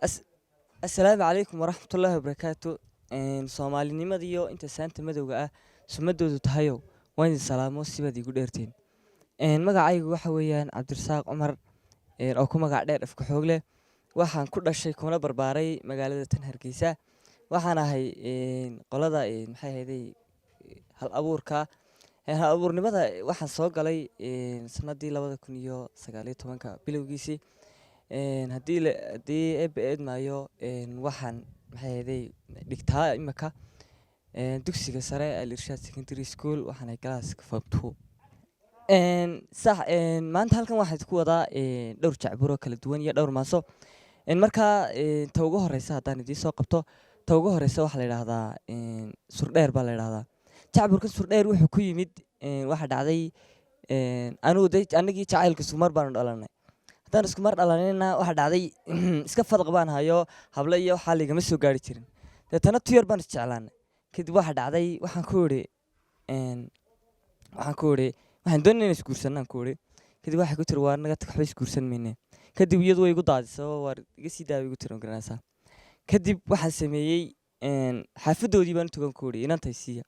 As- Assalaamu calaykum waraxmatullaahi wabarakaatu. Soomaalinimadii iyo inta saanta madowga ah sumadoodu tahayow waan idin salaamo sibaad igu dheertiin. Magacaygu waxa weeyaan Cabdirasaaq Cumar, oo ku magac dheer Afka Xoogle. Waxaan ku dhashay kuna barbaaray magaalada tan Hargeysa. Waxaan ahay qolada maxay ahaydey hal abuurka. Hal abuurnimada waxaan soo galay sanadii 2019 bilowgiisii. Haddii eebba eedmaayo waxaan maxay ahaydey dhigtaa imika dugsiga sare Al Irshaad Secondary School waxaan ahay galaaska form 2. Maanta halkan waxaan ku wadaa dhowr jacburo kala duwan iyo dhowr maaso. Markaa ta ugu horeysa haddaan idiin soo qabto, ta ugu horeysa waxaa la yidhaahdaa surdheer baa la yidhaahdaa. Jacburkan surdheer wuxuu ku yimid waxa dhacday anigii jacaylka isku mar baanu dhalanay. Haddaan isku mar dhalanayna waxa dhacday iska fadq baan hayo hablo iyo waxaa ligama soo gaari jirin. Deetana tu yar baan isjeclaanay. Kadib waxa dhacday waxaan ku idhi waxaan doonay inaan isguursanaan ku idhi. Kadib waxay ku tiri waa naga tag waxba isguursan mayne. Kadib iyadu way igu daadiso waa iga sii daaway igu tiri garanaysaa. Kadib waxaan sameeyey xaafadoodii baan tugan ku idhi inantay siiya.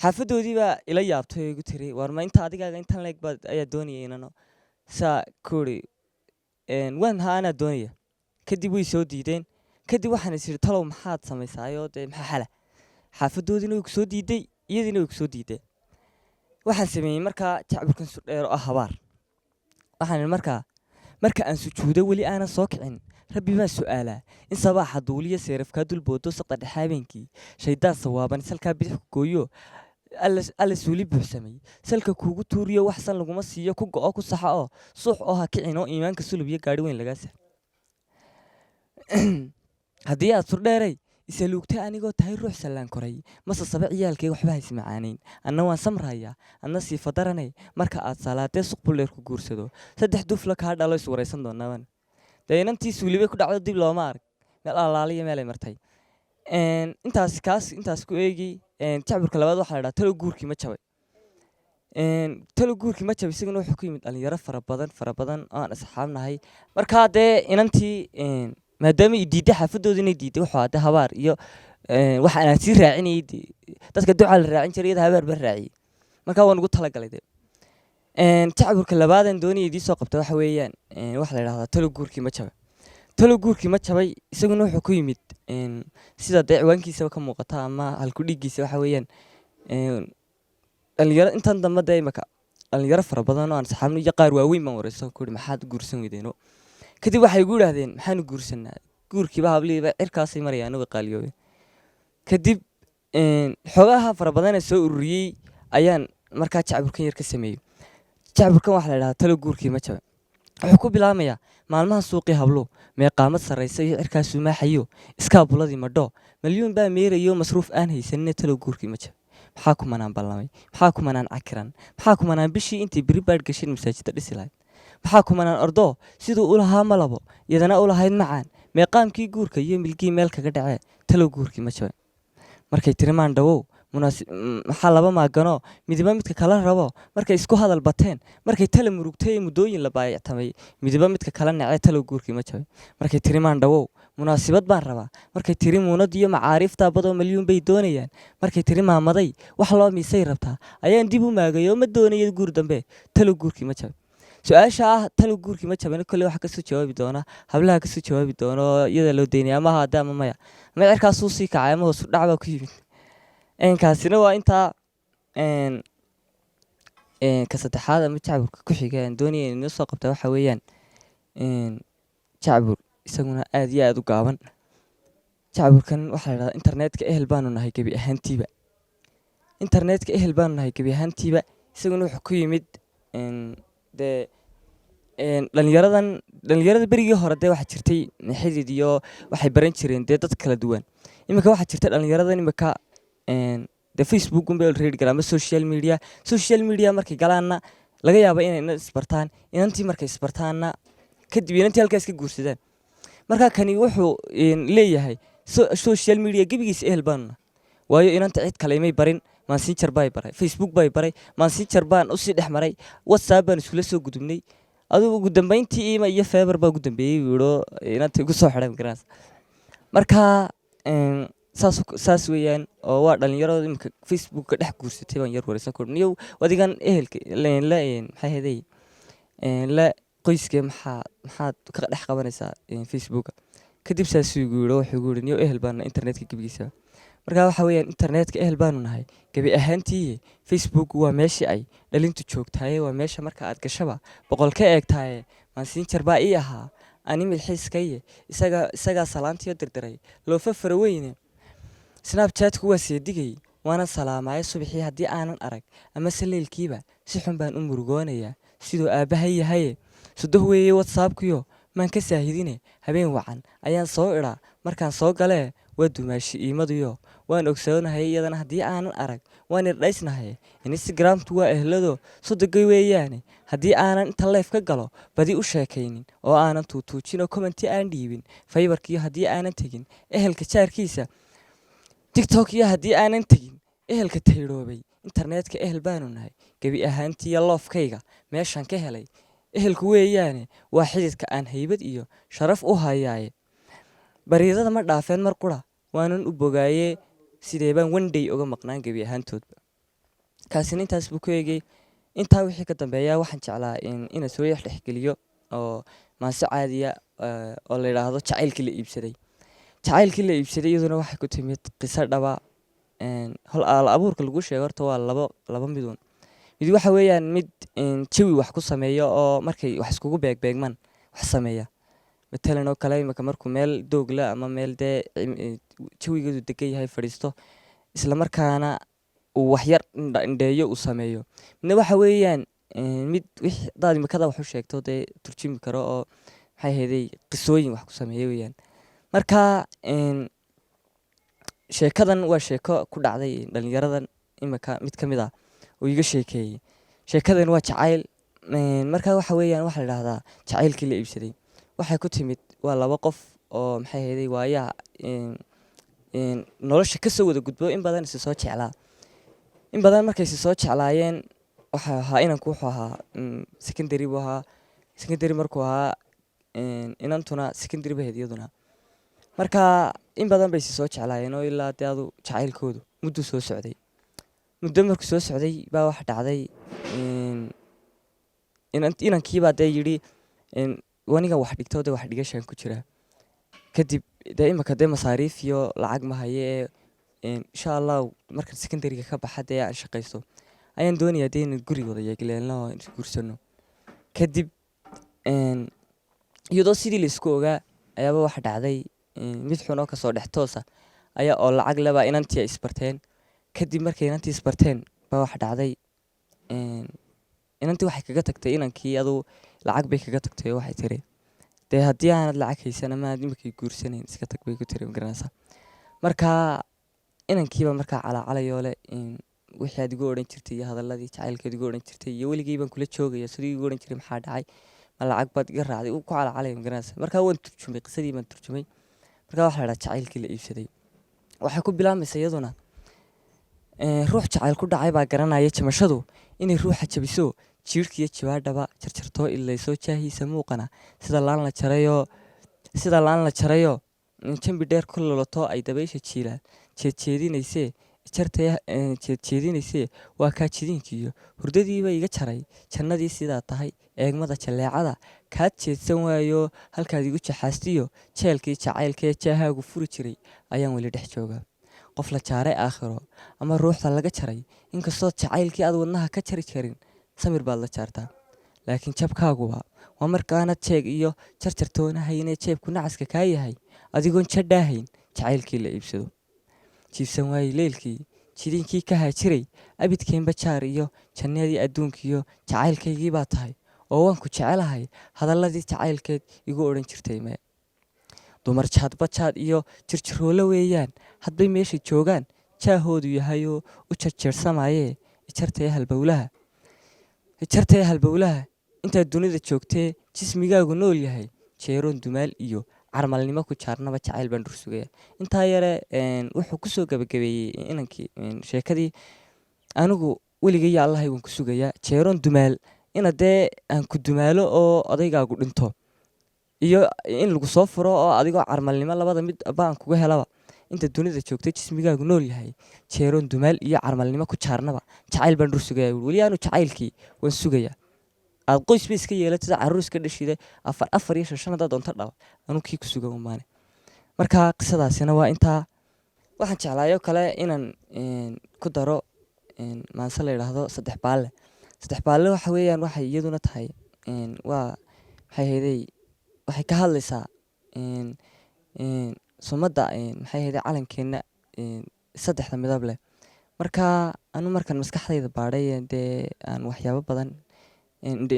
Xaafadoodii baa ila yaabtay oo igu tiri war ma inta adigaaga intan leeg baad ayaa doonaya inano saa ku idhi waan haa anaa doonaya. Kadib way soo diideen. Kadib waxaan is iri talow maxaad samaysaayo dee maxaa xala. Xaafadoodiina way ku soo diiday iyadiina way ku soo diiday. Waxaan sameeyey markaa jacburkan surdheer oo ah habaar. Waxaan marka aan sujuudo weli aanan soo kicin rabbi baan su'aalaa in sabaaxa duuliya seerafka dul boodo saqda dhaxaabenkii shaydaan sawaaban salka bidix ku gooyo alla suuli buuxsamay salka kuugu tuuriyo wax san laguma siiyo ku go'o ku saxa oo suux oo ha kicin oo iimaanka sulub iyo gaadhi weyn lagaa sa haddii aad surdheeray isaluugtay anigoo tahay ruux sallaan koray mase saba ciyaalkay waxba hays macaanayn anna waan samrayaa anna sii fadaranay marka aad salaatee suq buleer ku guursado saddex dufla kaa dhalo is waraysan doonaaban dee inantii suulibay ku dhacdo dib looma arag meel alaaliya meelay martay. Intaas ku eegi jacburka labaad waxaa la yidhaha talo guurkii ma jabay. Talo guurkii ma jabay isaguna wuxuu ku yimid dhalinyaro fara badan oo aan asxaab nahay. Markaa dee inantii maadaama ay diiday xaafadoodii inay diiday wuxuu ahaa habaar iyo waxa aan sii raacinayay dadka ducaa la raacin jiray iyada habaar baa raaciyay. Markaa waan ugu talagalay dee. Jacburka labaadan doonayay idiin soo qabta waxa weeyaan waxa la yidhaahdaa talo guurkii ma jabay. Talo guurkii ma jabay isaguna wuxuu ku yimid sida dee ciwaankiisaba ka muuqata ama halku dhiiggiisa waxa weeyaan dhalinyaro intan dambe dee imaka dhalinyaro fara badan oo aan saxaabno iyo qaar waaweyn baan wareysan ku idhi maxaad guursan weydeeno. Kadib waxay igu yidhaahdeen maxaanu guursanaa guurkiiba habliiba cirkaasay marayaan way qaaliyoobeen. Kadib xogaha fara badan ee soo ururiyey ayaan markaa jacburkan yar ka sameeyey. Jacburkan waxaa la yidhaahdaa talo guurkii ma jabay. Wuxuu ku bilaamayaa maalmaha suuqii hablo meeqaamad sarreysa iyo cirkaasuu maaxayo iskaabuladii madho malyuun baa meerayo masruuf aan haysanin talo guurkii ma jabay. Maxaa kumanaan ballamay maxaa kumanaan cakiran maxaa kumanaan bishii intii beri baadh gashin masaajidda dhisi lahayd maxaa kumanaan ordoo siduu u lahaa malabo iyadana u lahayd macaan meeqaamkii guurka iyo milkii meel kaga dhacee talo guurkii ma jabay. Markay tiri maan dhawow maxaa laba maaganoo midiba midka kala rabo markay isku hadal bateen markay tala murugtay muddooyin la baayactamay midiba midka kala nacee talo guurkii ma jabay. Markay tiri maan dhawow munaasibad baan rabaa markay tiri muunad iyo macaariifta badoo malyuun bay doonayaan markay tiri maamaday wax loo miisay rabtaa ayaan dib u maagayo ma doonayo guur dambe talo guurkii ma jabay. su-aasha ah talo guurkii ma jabay kale waxa ka soo jawaabi doona hablaha ka soo jawaabi doona iyada loo deynay ama haada ama maya ama cirkaas uu sii kacay ama hoos u dhac baa ku yimid. Kaasina waa intaa ka saddexaad ama jacburka ku xiga aan doonayay inuu soo qabta waxa weeyaan jacbur isaguna aad iyo aad u gaaban. Jacburkan waxaa la yidhahdaa internetka ehel baanu nahay gebi ahaantiiba. Internetka ehel baanu nahay gebi ahaantiiba isaguna wuxuu ku yimid dee dhalinyarada berigii hore dee waxaa jirtay xidid iyo waxay baran jireen dee dad kala duwan. Iminka waxaa jirta dhalinyaradan imika dee Facebook un bay reedi galaan ama social media markay galaanna laga yaabo inay isbartaan inantii markay isbartaanna kadib inantii halkaas ka guursadaan. Markaa kani wuxuu leeyahay social media gebigiisa ehel baanu waayo inanta cid kale imay barin Messenger bay baray Facebook bay baray Messenger baan u sii dhex maray WhatsApp baan isula soo gudubnay adigu ugu dambeyntii ima iyo feebar baa ugu dambeeyey buu yidhi oo inantii igu soo xidhay magaranaysa. Marka saas weeyaan oo waa dhalinyaro iminka facebooka dhex guursatay baan yar wareysan ku niyow adigan ehelka la maxay ahaydey la qoyskee maxaad ka dhex qabanaysaa facebooka. Kadib saasuu igu yidhi wuxuu igu yidhi niyow ehel baana internetka gebigiisa. Marka waxa weeyaan internetka ehel baanu nahay gebi ahaantii. Facebook waa meeshii ay dhalintu joogtaaye, waa meesha marka aad gashaba boqol ka eegtaaye messenger baa ii ahaa ani milxiiskaye isagaa salaantiyo dirdiray loofa faraweyne. Snapchatku waa seedigay waana salaamaye subaxii haddii aanan arag amase leylkiiba si xun baan u murugoonayaa siduu aabbahay yahaye. Sudah weeye whatsappkiyo maan ka saahidine habeen wacan ayaan soo idhaa markaan soo galee waa dumaashi iimadiyo waan ogsoonahay iyadana haddii aanan arag waan irdhaysnahay. Instagramtu waa ehlado sodogay weeyaane haddii aanan inta live ka galo badi u sheekaynin oo aanan tuutuujin oo commenti aan dhiibin. Fiverkiyo haddii aanan tegin ehelka jaarkiisa. TikTok iyo haddii aanan tegin ehelka tayroobay. Internetka ehel baanu nahay gebi ahaantii loofkayga meeshaan ka helay ehelku weeyaane waa xididka aan haybad iyo sharaf u hayaaye. Bariidada ma dhaafeen mar qura waanan u bogaaye sidee baan one day uga maqnaan gebi ahaantoodba. Kaasina intaas buu ku eegay. Intaa wixii ka dambeeya waxaan jeclaa inaan soo dhexgeliyo oo maase caadiya oo la yidhaahdo jacaylkii la iibsaday. Jacaylkii la iibsaday iyaduna waxay ku timid qiso dhaba. Hal abuurka lagu sheego horta waa laba midun. Mid waxa weeyaan mid jawi wax ku sameeyo oo markay wax iskugu beegmaan wax sameeya. Matalan oo kale imika markuu meel doog la ama meel dee jawigeedu degan yahay fadhiisto isla markaana uu wax yar indheeyo uu sameeyo. Midna waxa weeyaan mid wixii hadaad imikada wax u sheegto dee turjumi karo oo maxay ahaydey qisooyin wax ku sameeyo weeyaan. Marka sheekadan waa sheeko ku dhacday dhalinyaradan imika mid ka mid ah oo iga sheekeeyay. Sheekadan waa jacayl. Marka waxa weeyaan waxa la yidhaahdaa jacaylkii la iibsaday. Waxay ku timid waa laba qof oo maxay ahaydey waayaha nolosha ka soo wada gudbo in badan is soo jeclaa. In badan markay is soo jeclaayeen waxa ahaa inanku wuxuu ahaa secondary buu ahaa. Secondary markuu ahaa inantuna secondary ba iyaduna. Marka in badan bay is soo jeclaayeen oo ilaa dee adu jacaylkoodu muddo soo socday. Muddo markuu soo socday baa wax dhacday inankii baa dee yidhi waniga wax dhigto dee wax dhigashaan ku jira. Kadib dee imika dee masaariif iyo lacag ma haye insha Allah marka secondary ka baxa dee aan shaqaysto ayaan doonayaa dee inaan guri wada yeegleelno oo is guursano. Kadib iyadoo sidii la isku ogaa ayaaba wax dhacday mid xun oo ka soo dhex toosa ayaa oo lacag laba inantii isbarteen. Kadib markay inantii isbarteen baa wax dhacday inantii waxay kaga tagtay inankii aduu lacag bay kaga tagtay waxay tiri dee haddii aanad lacag haysan ama aad imika guursanayn iska tag bay ku tiri magaranaysaa. Marka inankiiba markaa calaacalayoo leh wixii aad igu odhan jirtay iyo hadalladii jacaylkeed igu odhan jirtay iyo weligay baan kula joogaya sidii igu odhan jiray maxaa dhacay ma lacag baad iga raacday uu ku calacalaya magaranaysaa. Marka waan turjumay qisadii baan turjumay. Marka waxa la yidhaahdaa jacaylkii la iibsaday. Waxay ku bilaamaysaa iyaduna ruux jacayl ku dhacay baa garanaya jamashadu inay ruuxa jabiso jiirkiyo jawaadhaba jarjartoo ilayso jaahiisa muuqana sida laan la jarayo jambi dheer ku lulato ay dabaysha jiilaan jeedjeedinaysee waa kaa jidinkiyo hurdadiiba iga jaray jannadii sidaa tahay eegmada jaleecada kaad jeedsan waayo halkaad igu jaxaastiyo jeelkii jacaylkee jaahaagu furi jiray ayaan weli dhex joogaa. Qof la jaaray aakhiro ama ruuxda laga jaray inkastoo jacaylkii aad wadnaha ka jari karin samir baad la jaartaa. Laakiin jabkaaguba waa markaanad jeeg iyo jarjartoona haynee jeebku nacaska kaa yahay adigoon jadhaahayn jacaylkii la iibsado. Jiibsan waayey leylkii jidiinkii ka haajiray abidkeenba jaar iyo jannadii adduunkiyo jacaylkaygii baa tahay oo waan ku jecelahay hadalladii jacaylkeed igu odhan jirtay mee. Dumar jaadbajaad iyo jirjiroolo weeyaan hadbay meesha joogaan jaahoodu yahayoo u jarjeersamayee ijartee halbowlaha intaad dunida joogtee jismigaagu nool yahay jeeroon dumaal iyo carmalnimo ku jaarnaba jacayl baan dhursugaya. Intaa yare wuxuu kusoo gabagabeeyey inankii sheekadii anigu weligay allahay waan ku sugayaa jeeroon dumaal ina dee aan ku dumaalo oo odaygaagu dhinto iyo in lagu soo furo oo adigoo carmalnimo labada mid baan kuga helaba inta dunida joogtay jismigaagu nool yahay jeeroon dumaal iyo carmalnimo ku jaarnaba jacayl baan dhur sugayaa buuri weli aanu jacaylkii waan sugayaa aad qoys ba iska yeelatid carruur iska dhashida afar iyo shan haddaad doonto dhal anuu kii ku sugan umaane marka qisadaasina waa intaa waxaan jeclaayoo kale inaan ku daro maanse la yidhaahdo saddex baalle saddex baalle waxa weeyaan waxay iyaduna tahay waa maxay hayday waxay ka hadlaysaa sumadda maxay hayday calankeenna saddexda midab leh marka anu markaan maskaxdayda baadhay dee aan waxyaabo badan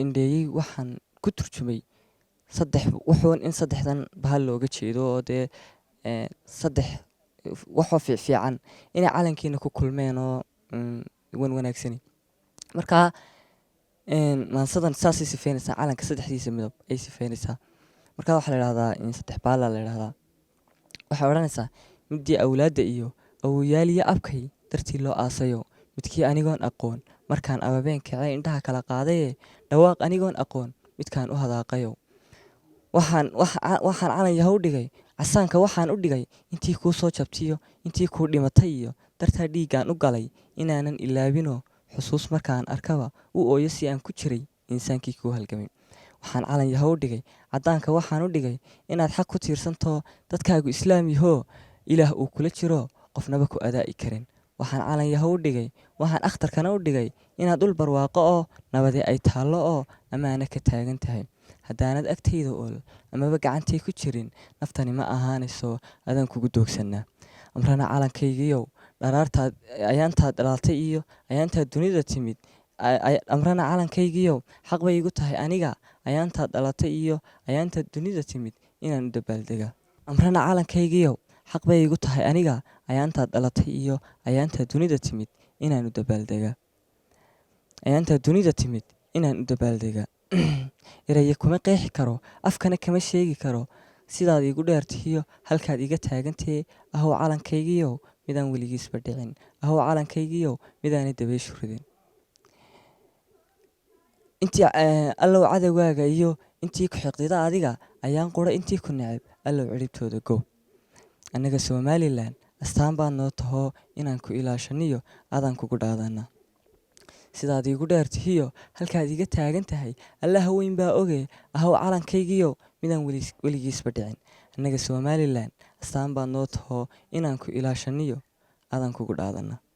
indheeyey waxaan ku turjumay wuxuun in saddexdan bahal looga jeedo oo dee saddex waxoo fiican inay calankeena ku kulmeen oo wan wanaagsani marka maansadan saasay sifeynaysaa calanka saddexdiisa midab ay sifeynaysaa marka waxaa la yidhahdaa saddex baala la yidhahdaa waxay odhanaysaa midii awlaadda iyo awoyaaliyo abkay dartii loo aasayo midkii anigoon aqoon markaan ababeen kacay indhaha kala qaadaye dhawaaq anigoon aqoon midkaan u hadaaqayo waxaan calan yahow dhigay casaanka waxaan u dhigay intii kuu soo jabtiyo intii kuu dhimatay iyo dartaa dhiiggaan u galay inaanan ilaabinoo xusuus markaan arkaba u ooyo si aan ku jiray insaankii kuu halgamay waxaan calan yahow dhigay caddaanka waxaan u dhigay inaad xaq ku tiirsantoo dadkaagu islaam yahoo ilaah uu kula jiro qofnaba ku adaa'i karin waxaan calan yahow dhigay waxaan akhtarkana u dhigay inaad dhul barwaaqo oo nabadee ay taallo oo ammaana ka taagan tahay haddaanad agtayda ool amaba gacantay ku jirin naftani ma ahaanayso adaan kugu doogsannaa amrana calankaygiiyow dharaartaad ayaantaad dhalaatay iyo ayaantaad dunida timid amrana calankaygiiyow xaq bay igu tahay aniga ayaantaad dhalatay iyo ayaantaad dunida timid inaan u dabaaldegaa amrana calankaygiiyow xaq bay igu tahay aniga ayaantaad dhalatay iyo ayaantaad dunida timid inaan u dabaaldegaa ayaantaad dunida timid inaan u dabaaldegaa eraya kuma qeexi karo afkana kama sheegi karo sidaad iigu dheertihiyo halkaad iga taagantee ahow calankaygiiyow midaan weligiisba dhicin ahow calankaygiiyow midaanay dabeyshu ridin intii allow cadowgaaga iyo intii ku xiqdida adiga ayaan qura intii ku neceb allow ciribtooda go annaga somalilan astaan baad noo tahoo inaan ku ilaashaniyo adaan kugu dhaadana sidaad iigu dheertihiyo halkaad iga taagan tahay allaha weyn baa oge ahow calankaygiiyow midaan weligiisba dhicin annaga somalilan astaan baad noo tahoo inaan ku ilaashaniyo adaan kugu dhaadana